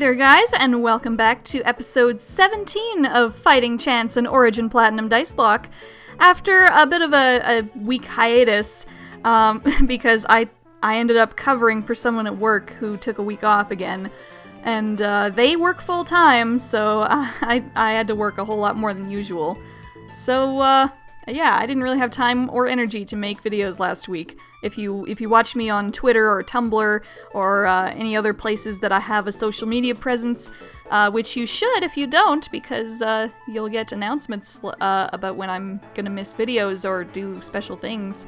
there, guys, and welcome back to episode 17 of Fighting Chance and Origin Platinum Dicelocke. After a bit of a week hiatus, because I ended up covering for someone at work who took a week off again, and they work full-time, so I had to work a whole lot more than usual. So, yeah, I didn't really have time or energy to make videos last week. If you watch me on Twitter or Tumblr or any other places that I have a social media presence, which you should if you don't, because you'll get announcements about when I'm gonna miss videos or do special things.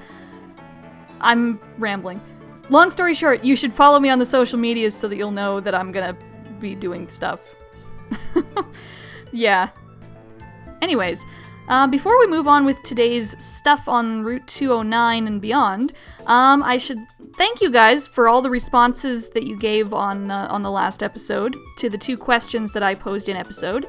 I'm rambling. Long story short, you should follow me on the social medias so that you'll know that I'm gonna be doing stuff. Yeah. Anyways, before we move on with today's stuff on Route 209 and beyond, I should thank you guys for all the responses that you gave on the last episode to the 2 questions that I posed in episode.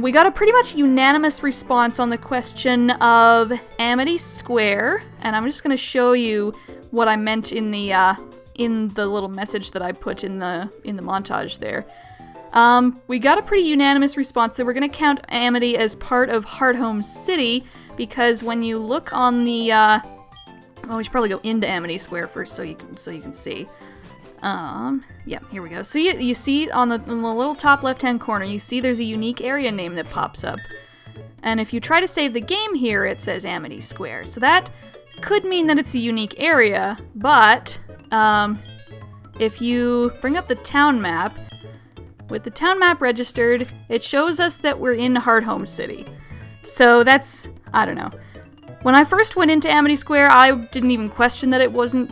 We got a pretty much unanimous response on the question of Amity Square, and I'm just going to show you what I meant in the little message that I put in the montage there. We got a pretty unanimous response that we're going to count Amity as part of Hardhome City, because when you look on the, well, we should probably go into Amity Square first so you can see. Yeah, here we go. So you see on the little top left-hand corner, you see there's a unique area name that pops up. And if you try to save the game here, it says Amity Square. So that could mean that it's a unique area, but, if you bring up the town map, with the town map registered, it shows us that we're in Hardhome City. So that's, I don't know. When I first went into Amity Square, I didn't even question that it wasn't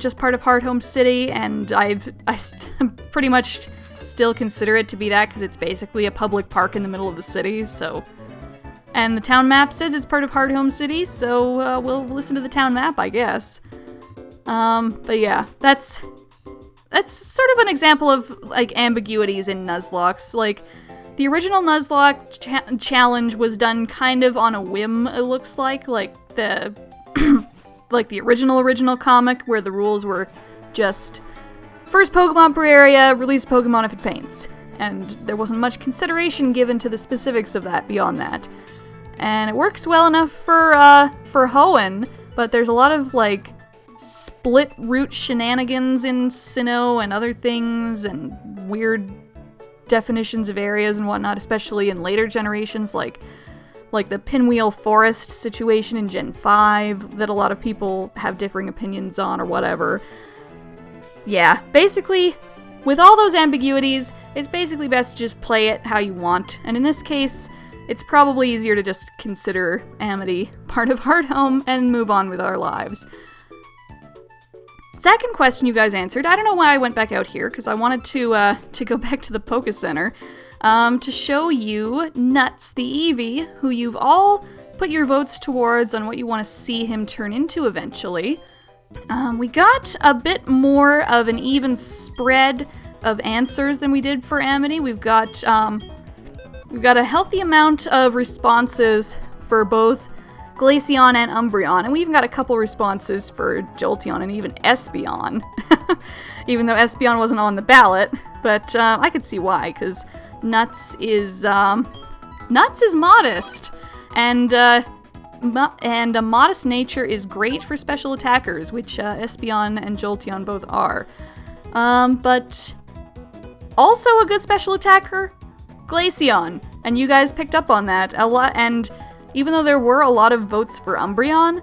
just part of Hardhome City, and I pretty much still consider it to be that because it's basically a public park in the middle of the city. So, and the town map says it's part of Hardhome City, so we'll listen to the town map, I guess. But yeah, that's sort of an example of, like, ambiguities in Nuzlocke. Like, the original Nuzlocke challenge was done kind of on a whim, it looks like the like the original comic, where the rules were just first Pokemon per area, release Pokemon if it faints. And there wasn't much consideration given to the specifics of that beyond that. And it works well enough for Hoenn, but there's a lot of, like, split route shenanigans in Sinnoh and other things, and weird definitions of areas and whatnot, especially in later generations, like the Pinwheel Forest situation in Gen 5 that a lot of people have differing opinions on or whatever. Yeah, basically, with all those ambiguities, it's basically best to just play it how you want, and in this case, it's probably easier to just consider Amity part of Hardhome and move on with our lives. Second question you guys answered, I don't know why I went back out here, because I wanted to go back to the Poké Center, to show you Nuts, the Eevee, who you've all put your votes towards on what you want to see him turn into eventually. We got a bit more of an even spread of answers than we did for Amity. We've got a healthy amount of responses for both Glaceon and Umbreon, and we even got a couple responses for Jolteon and even Espeon, even though Espeon wasn't on the ballot, but I could see why, because Nuts is modest, and a modest nature is great for special attackers, which Espeon and Jolteon both are, but also a good special attacker, Glaceon, and you guys picked up on that a lot, and even though there were a lot of votes for Umbreon,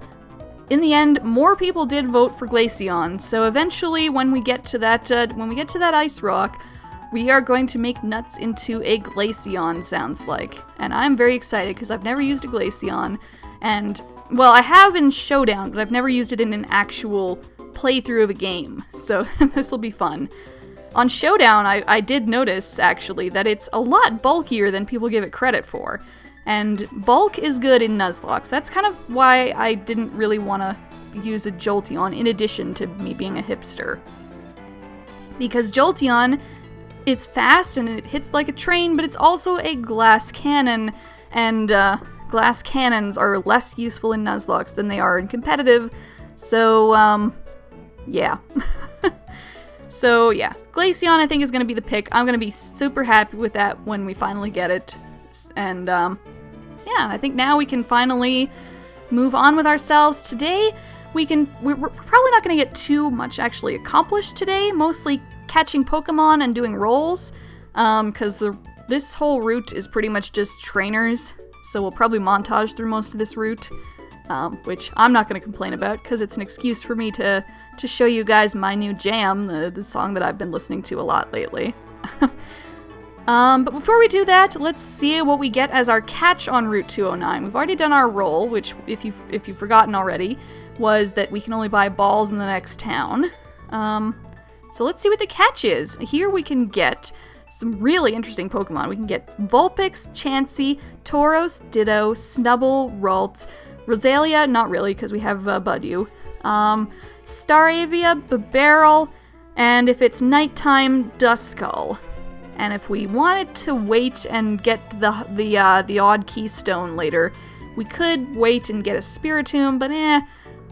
in the end, more people did vote for Glaceon, so eventually when we get to that Ice Rock, we are going to make Nuts into a Glaceon, sounds like. And I'm very excited, because I've never used a Glaceon, and, well, I have in Showdown, but I've never used it in an actual playthrough of a game, so this will be fun. On Showdown, I did notice, actually, that it's a lot bulkier than people give it credit for. And bulk is good in Nuzlocke, so that's kind of why I didn't really want to use a Jolteon, in addition to me being a hipster. Because Jolteon, it's fast and it hits like a train, but it's also a glass cannon, and glass cannons are less useful in Nuzlocke than they are in competitive, so, yeah. So yeah, Glaceon I think is going to be the pick. I'm going to be super happy with that when we finally get it. And yeah, I think now we can finally move on with ourselves. Today, we're probably not going to get too much actually accomplished today, mostly catching Pokemon and doing rolls, because this whole route is pretty much just trainers, so we'll probably montage through most of this route, which I'm not going to complain about, because it's an excuse for me to show you guys my new jam, the song that I've been listening to a lot lately. But before we do that, let's see what we get as our catch on Route 209. We've already done our roll, which, if you've forgotten already, was that we can only buy balls in the next town. So let's see what the catch is. Here we can get some really interesting Pokemon. We can get Vulpix, Chansey, Tauros, Ditto, Snubbull, Ralts, Rosalia, not really because we have Budew, Staravia, Bibarel, and if it's nighttime, Duskull. And if we wanted to wait and get the odd keystone later, we could wait and get a Spiritomb, but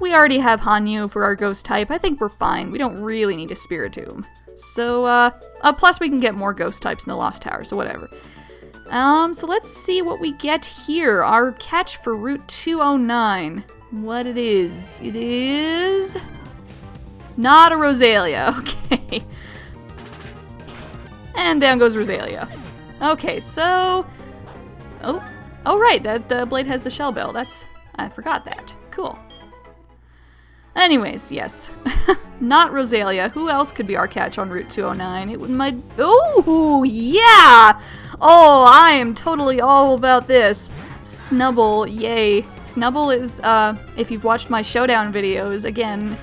we already have Hanyu for our ghost type. I think we're fine. We don't really need a Spiritomb. So, plus we can get more ghost types in the Lost Tower, so whatever. So let's see what we get here. Our catch for Route 209. What it is. It is not a Rosalia. Okay. And down goes Rosalia. Okay, so... Oh, right, that blade has the shell bell. I forgot that. Cool. Anyways, yes. Not Rosalia. Who else could be our catch on Route 209? Oh, yeah! Oh, I am totally all about this. Snubbull, yay. Snubbull is, if you've watched my showdown videos, again,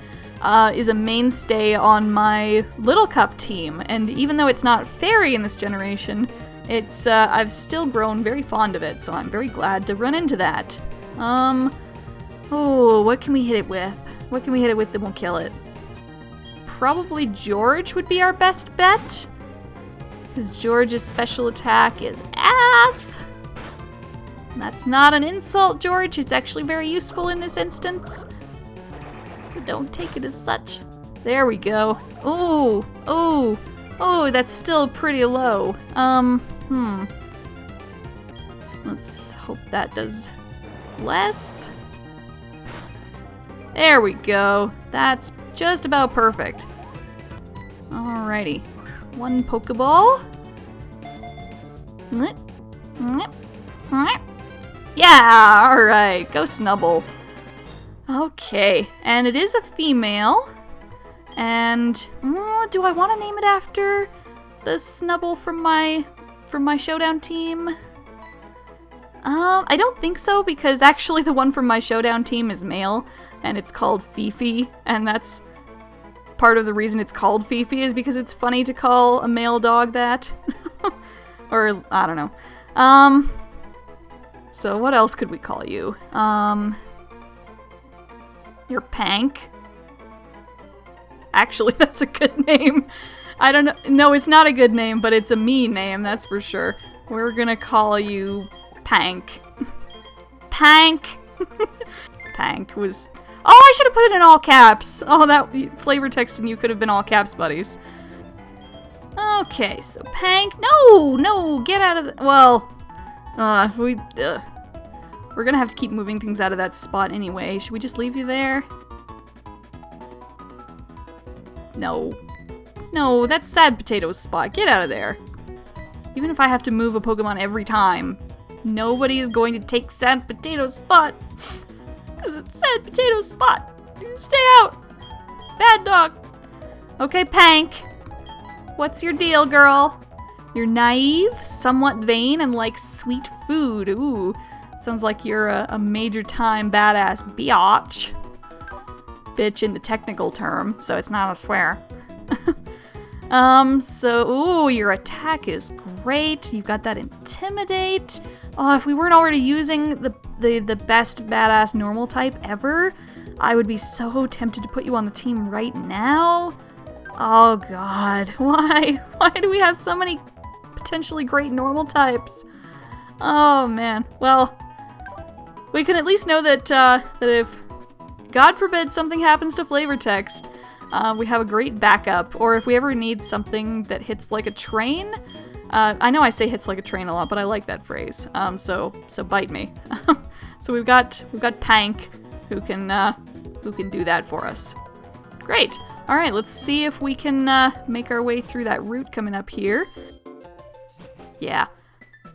is a mainstay on my Little Cup team. And even though it's not fairy in this generation, it's, I've still grown very fond of it, so I'm very glad to run into that. Oh, what can we hit it with? What can we hit it with that will kill it? Probably George would be our best bet, because George's special attack is ass. And that's not an insult, George. It's actually very useful in this instance. So don't take it as such. There we go. Oh, that's still pretty low. Let's hope that does less. There we go. That's just about perfect. Alrighty. One Pokeball. Yeah, alright. Go Snubbull. Okay, and it is a female. And do I want to name it after the Snubbull from my showdown team? I don't think so, because actually the one from my showdown team is male, and it's called Fifi, and that's part of the reason it's called Fifi is because it's funny to call a male dog that. Or, I don't know. So what else could we call you? You're Pank. Actually, that's a good name. I don't know. No, it's not a good name, but it's a mean name, that's for sure. We're gonna call you Pank. Pank. Pank was... Oh, I should have put it in all caps. Oh, that flavor text and you could have been all caps, buddies. Okay, so Pank. No, get out of the... Well, we're gonna have to keep moving things out of that spot anyway. Should we just leave you there? No, that's Sad Potato's spot. Get out of there. Even if I have to move a Pokemon every time, nobody is going to take Sad Potato's spot. Because it's Sad Potato's spot. Stay out. Bad dog. Okay, Pank. What's your deal, girl? You're naive, somewhat vain, and like sweet food. Ooh, sounds like you're a major time badass biatch. Bitch in the technical term, so it's not a swear. Ooh, your attack is great. You've got that Intimidate. Oh, if we weren't already using the best badass normal type ever, I would be so tempted to put you on the team right now. Oh god, why? Why do we have so many potentially great normal types? Oh man, well, we can at least know that, that if, God forbid, something happens to flavor text, we have a great backup. Or if we ever need something that hits like a train, I know I say hits like a train a lot, but I like that phrase. So bite me. So we've got Pank who can do that for us. Great. All right, let's see if we can make our way through that route coming up here. Yeah.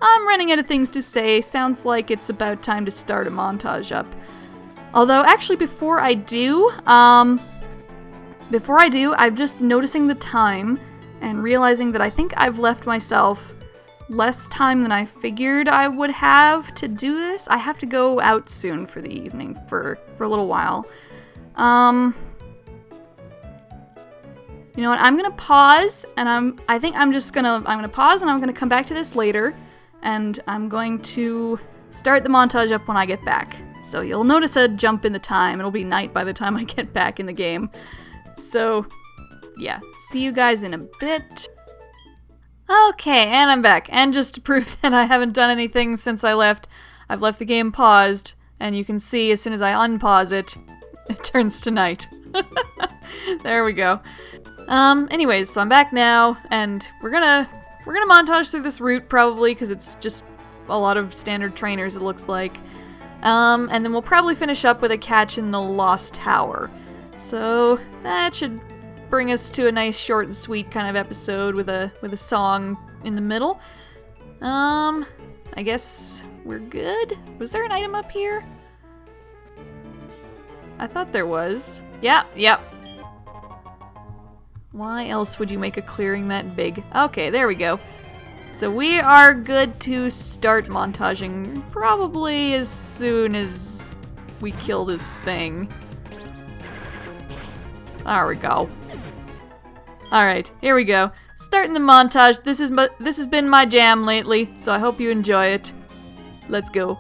I'm running out of things to say. Sounds like it's about time to start a montage up. Although, actually, before I do, I'm just noticing the time and realizing that I think I've left myself less time than I figured I would have to do this. I have to go out soon for the evening for a little while. You know what? I'm gonna pause, and I'm gonna pause, and I'm gonna come back to this later, and I'm going to start the montage up when I get back. So you'll notice a jump in the time. It'll be night by the time I get back in the game. So, yeah. See you guys in a bit. Okay, and I'm back. And just to prove that I haven't done anything since I left, I've left the game paused, and you can see as soon as I unpause it, it turns to night. There we go. Anyways, so I'm back now, and we're gonna montage through this route probably, because it's just a lot of standard trainers, it looks like. And then we'll probably finish up with a catch in the Lost Tower. So that should bring us to a nice short and sweet kind of episode with a song in the middle. I guess we're good. Was there an item up here? I thought there was. Yep. Why else would you make a clearing that big? Okay, there we go. So we are good to start montaging probably as soon as we kill this thing. There we go. Alright, here we go. Starting the montage. This has been my jam lately, so I hope you enjoy it. Let's go.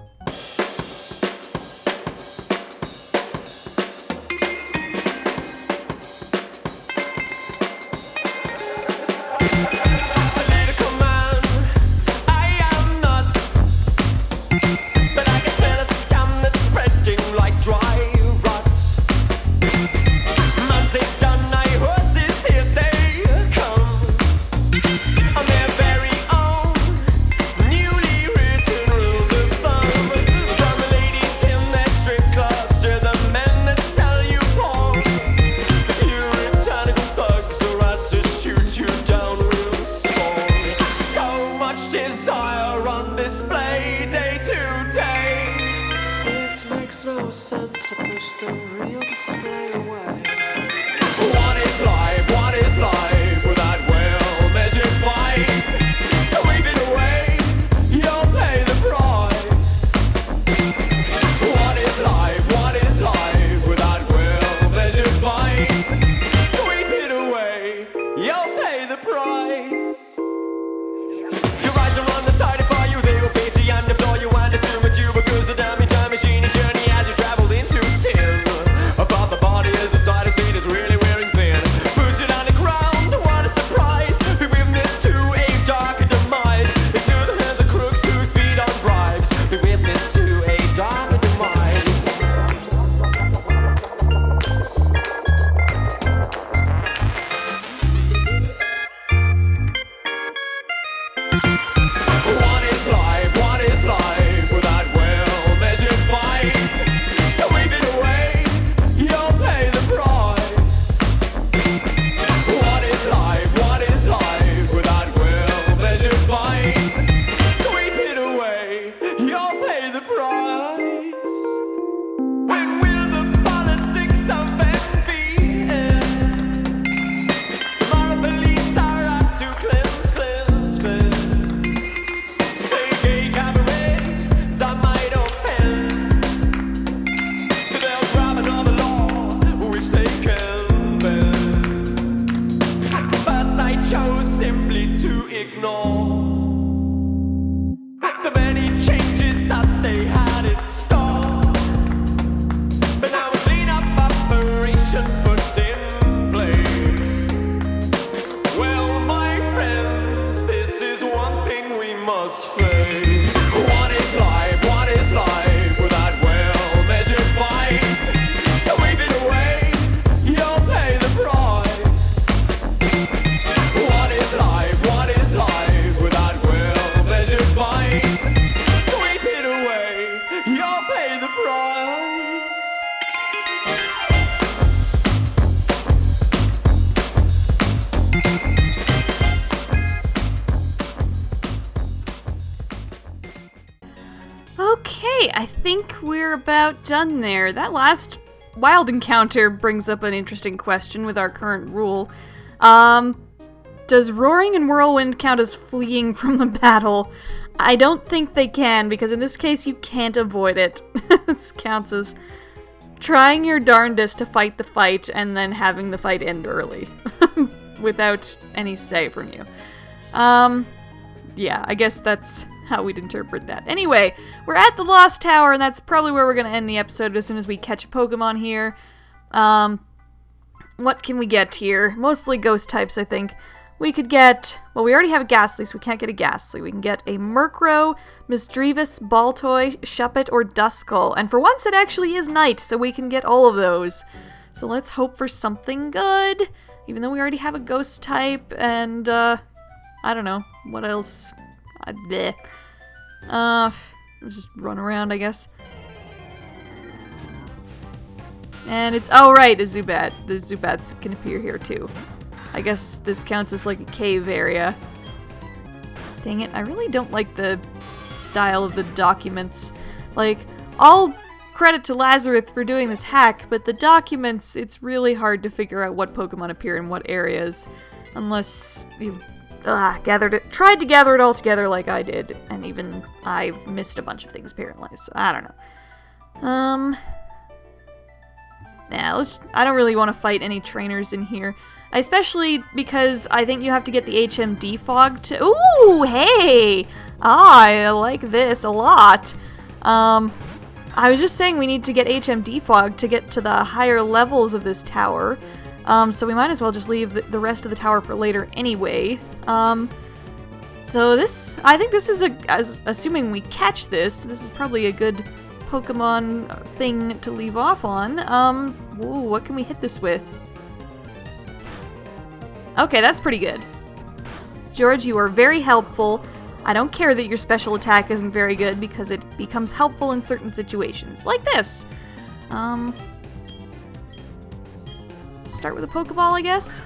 Because the damage machine is journey as you travel into sin. About the body is the side of Okay, I think we're about done there. That last wild encounter brings up an interesting question with our current rule. Does roaring and whirlwind count as fleeing from the battle? I don't think they can, because in this case you can't avoid it. It counts as trying your darndest to fight the fight and then having the fight end early. Without any say from you. Yeah, I guess that's how we'd interpret that. Anyway, we're at the Lost Tower, and that's probably where we're going to end the episode as soon as we catch a Pokemon here. What can we get here? Mostly ghost types, I think. We could get... Well, we already have a Ghastly, so we can't get a Ghastly. We can get a Murkrow, Misdreavus, Baltoy, Shuppet, or Duskull. And for once, it actually is night, so we can get all of those. So let's hope for something good. Even though we already have a ghost type, and, I don't know. What else? Let's just run around, I guess. And it's... Oh, right, a Zubat. The Zubats can appear here, too. I guess this counts as, like, a cave area. Dang it, I really don't like the style of the documents. Like, all credit to Lazarus for doing this hack, but the documents, it's really hard to figure out what Pokemon appear in what areas. Unless you've tried to gather it all together like I did, and even I've missed a bunch of things apparently, so I don't know. Nah, I don't really want to fight any trainers in here. Especially because I think you have to get the HMD fog to... Ooh, hey! I like this a lot. I was just saying we need to get HMD fog to get to the higher levels of this tower. So we might as well just leave the rest of the tower for later anyway. So this... I think this is assuming we catch this is probably a good Pokemon thing to leave off on. Ooh, what can we hit this with? Okay, that's pretty good. George, you are very helpful. I don't care that your special attack isn't very good because it becomes helpful in certain situations. Like this. Start with a Pokeball, I guess?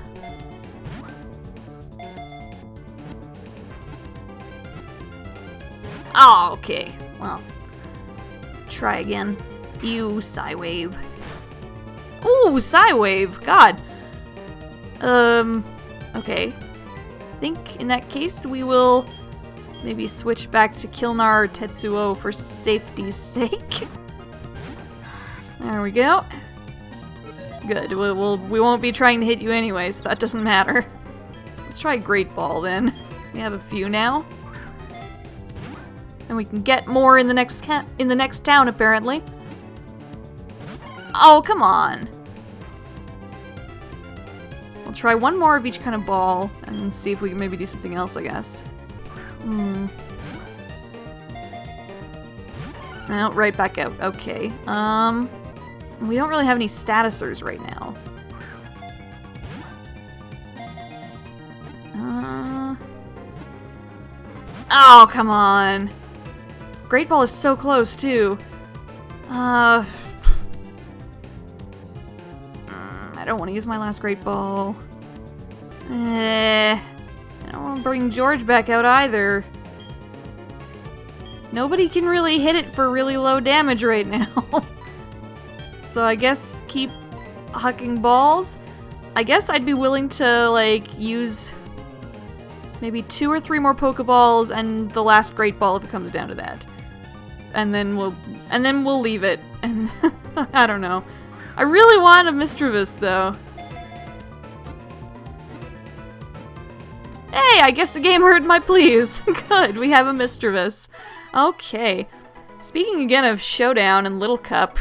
Oh, okay. Well, try again. Ew, Psywave. Ooh, Psywave! God. Okay. I think in that case we will maybe switch back to Kilnar or Tetsuo for safety's sake. There we go. Good. We won't be trying to hit you anyway, so that doesn't matter. Let's try Great Ball then. We have a few now. And we can get more in the next town apparently. Oh, come on. We'll try one more of each kind of ball and see if we can maybe do something else, I guess. No, right back out. Okay. We don't really have any statusers right now. Oh, come on. Great Ball is so close, too. I don't want to use my last Great Ball. I don't want to bring George back out either. Nobody can really hit it for really low damage right now. So I guess keep hucking balls. I guess I'd be willing to, like, use maybe 2 or 3 more Pokeballs and the last Great Ball if it comes down to that. And then we'll leave it. And I don't know. I really want a Misdreavus, though. Hey, I guess the game heard my pleas. Good, we have a Misdreavus. Okay. Speaking again of Showdown and Little Cup,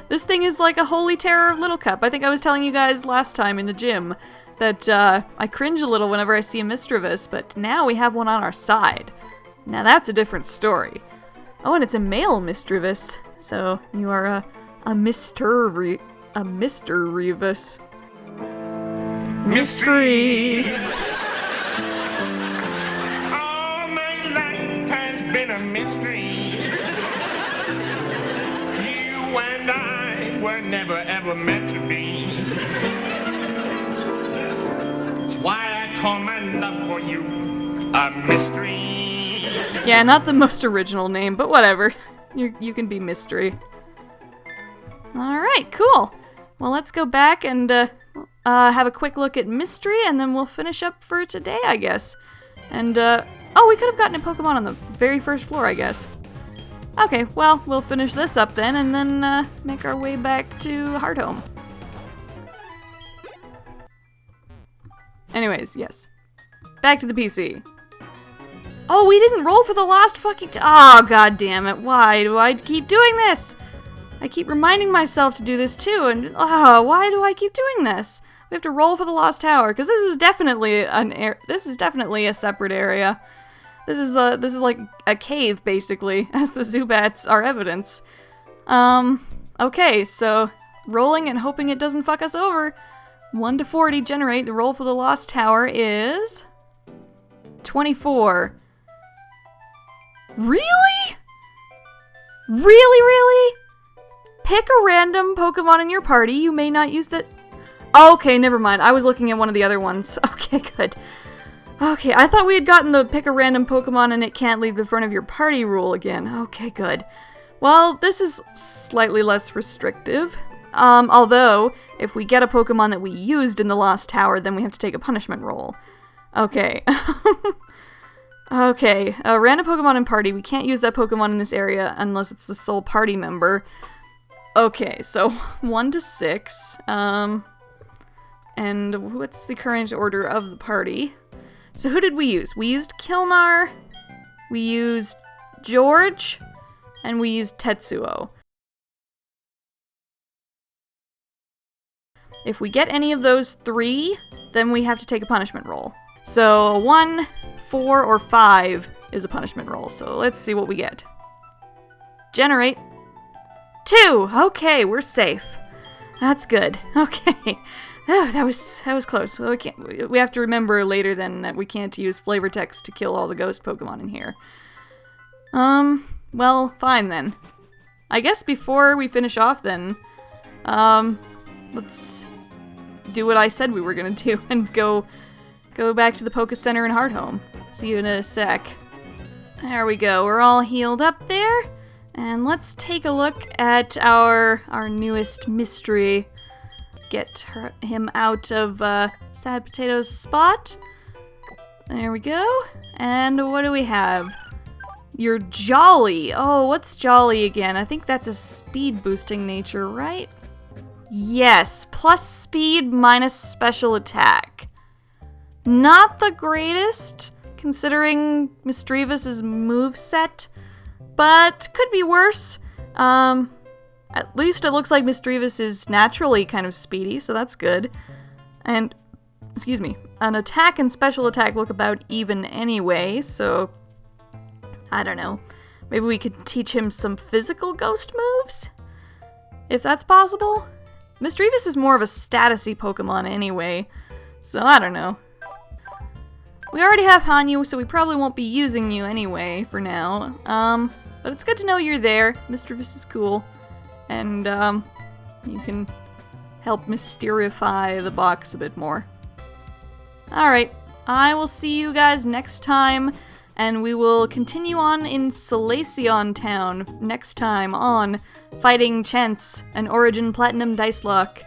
this thing is like a holy terror of Little Cup. I think I was telling you guys last time in the gym that I cringe a little whenever I see a Misdreavus, but now we have one on our side. Now that's a different story. Oh, and it's a male Misdreavus, so you are a Mr. Revis. Mystery. All my life has been a mystery. You and I were never ever meant to be. That's why I call my love for you a mystery. Yeah, not the most original name, but whatever. You can be Mystery. Alright, cool. Well, let's go back and have a quick look at Mystery, and then we'll finish up for today, I guess. And, oh, we could have gotten a Pokemon on the very first floor, I guess. Okay, well, we'll finish this up then, and then make our way back to Hardhome. Anyways, yes. Back to the PC. Oh, we didn't roll for the last fucking oh, god damn it. Why do I keep doing this? I keep reminding myself to do this too, and why do I keep doing this? We have to roll for the lost tower, because this is definitely a separate area. This is like a cave, basically, as the Zubats are evidence. Okay, so rolling and hoping it doesn't fuck us over. 1 to 40 generate. The roll for the lost tower is 24. Really? Really? Pick a random Pokemon in your party. You may not use that. Okay, never mind. I was looking at one of the other ones. Okay, good. Okay, I thought we had gotten the pick a random Pokemon and it can't leave the front of your party rule again. Okay, good. Well, this is slightly less restrictive. Although, if we get a Pokemon that we used in the Lost Tower, then we have to take a punishment roll. Okay. Okay, a random Pokemon in party. We can't use that Pokemon in this area unless it's the sole party member. Okay, so 1 to 6. And what's the current order of the party? So who did we use? We used Kilnar, we used George, and we used Tetsuo. If we get any of those 3, then we have to take a punishment roll. So 1, 4, or 5 is a punishment roll. So let's see what we get. Generate. 2! Okay, we're safe. That's good. Okay. Oh, that was close. Well, we have to remember later then that we can't use flavor text to kill all the ghost Pokemon in here. Well, fine then. I guess before we finish off then, let's do what I said we were gonna do and go back to the Poké Center in Hardhome. See you in a sec. There we go. We're all healed up there. And let's take a look at our newest mystery. Get him out of Sad Potato's spot. There we go. And what do we have? You're Jolly. Oh, what's Jolly again? I think that's a speed boosting nature, right? Yes, plus speed minus special attack. Not the greatest, considering Misdreavus' moveset, but could be worse. At least it looks like Misdreavus is naturally kind of speedy, so that's good. And, excuse me, an attack and special attack look about even anyway, so I don't know. Maybe we could teach him some physical ghost moves? If that's possible? Misdreavus is more of a statusy Pokemon anyway, so I don't know. We already have Hanyu, so we probably won't be using you anyway for now. But it's good to know you're there. Misdreavus is cool. And, you can help mysterify the box a bit more. Alright, I will see you guys next time, and we will continue on in Salacion Town next time on Fighting Chance and Origin Platinum Dicelocke.